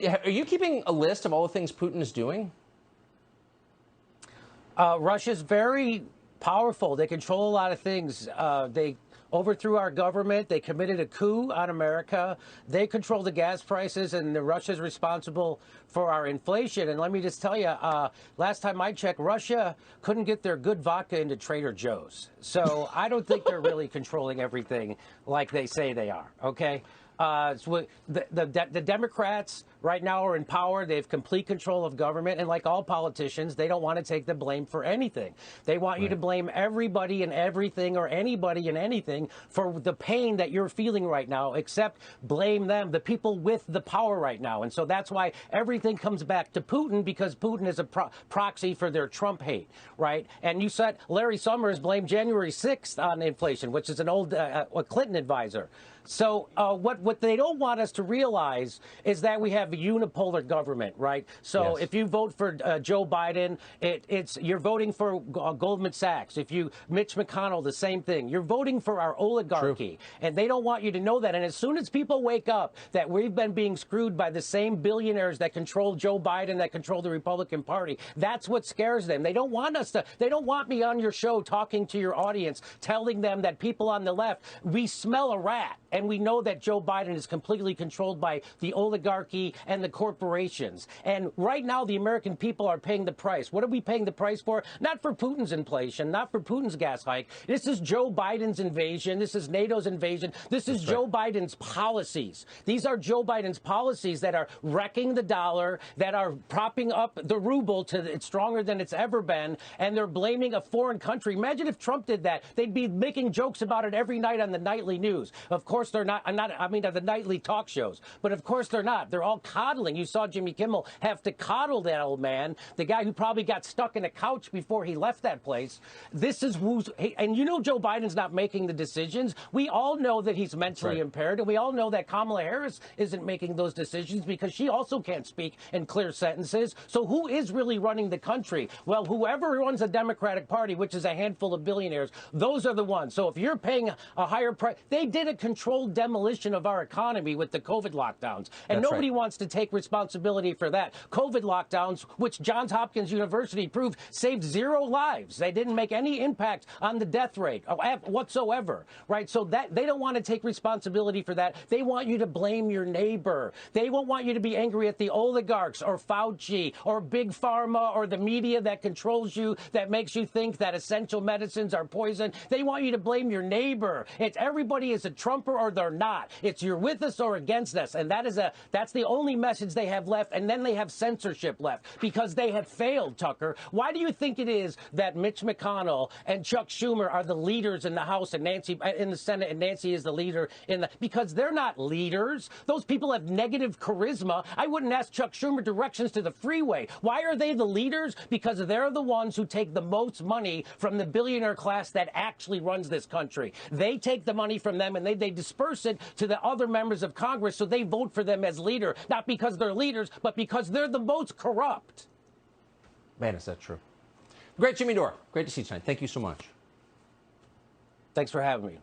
Yeah, are you keeping a list of all the things Putin is doing? Russia's very powerful. They control a lot of things. They overthrew our government. They committed a coup on America. They control the gas prices, and Russia's responsible for our inflation. And let me just tell you, last time I checked, Russia couldn't get their good vodka into Trader Joe's. So I don't think they're really controlling everything like they say they are, okay? So the Democrats right now are in power. They have complete control of government. And like all politicians, they don't want to take the blame for anything. They want you to blame everybody and everything or anybody and anything for the pain that you're feeling right now, except blame them, the people with the power right now. And so that's why everything comes back to Putin, because Putin is a proxy for their Trump hate, right? And you said Larry Summers blamed January 6th on inflation, which is an old Clinton advisor. So what they don't want us to realize is that we have a unipolar government, right? So if you vote for Joe Biden, you're voting for Goldman Sachs. If you Mitch McConnell, the same thing. You're voting for our oligarchy. True. And they don't want you to know that. And as soon as people wake up that we've been being screwed by the same billionaires that control Joe Biden, that control the Republican Party, that's what scares them. They don't want us to, they don't want me on your show talking to your audience, telling them that people on the left, we smell a rat. And we know that Joe Biden is completely controlled by the oligarchy and the corporations. And right now, the American people are paying the price. What are we paying the price for? Not for Putin's inflation, not for Putin's gas hike. This is Joe Biden's invasion. This is NATO's invasion. This is Joe Biden's policies. These are Joe Biden's policies that are wrecking the dollar, that are propping up the ruble to it's stronger than it's ever been, and they're blaming a foreign country. Imagine if Trump did that. They'd be making jokes about it every night on the nightly news. Of course, they're not. I mean, the nightly talk shows. But of course, they're not. They're all coddling. You saw Jimmy Kimmel have to coddle that old man, the guy who probably got stuck in a couch before he left that place. This is who's. And you know, Joe Biden's not making the decisions. We all know that he's mentally impaired, and we all know that Kamala Harris isn't making those decisions because she also can't speak in clear sentences. So who is really running the country? Well, whoever runs the Democratic Party, which is a handful of billionaires, those are the ones. So if you're paying a higher price, they did a controlled demolition of our economy with the COVID lockdowns. And nobody wants to take responsibility for that. COVID lockdowns, which Johns Hopkins University proved saved 0 lives. They didn't make any impact on the death rate whatsoever, right? So that they don't want to take responsibility for that. They want you to blame your neighbor. They won't want you to be angry at the oligarchs or Fauci or Big Pharma or the media that controls you, that makes you think that essential medicines are poison. They want you to blame your neighbor. It's everybody is a Trumper or they're not. It's you're with us or against us. And that's the only message they have left. And then they have censorship left because they have failed, Tucker. Why do you think it is that Mitch McConnell and Chuck Schumer are the leaders in the House and Nancy in the Senate, and Nancy is the leader in the, because they're not leaders. Those people have negative charisma. I wouldn't ask Chuck Schumer directions to the freeway. Why are they the leaders? Because they're the ones who take the most money from the billionaire class that actually runs this country. They take the money from them and they disperse it to the other members of Congress, so they vote for them as leader, not because they're leaders, but because they're the most corrupt. Man, is that true. Great, Jimmy Dore. Great to see you tonight. Thank you so much. Thanks for having me.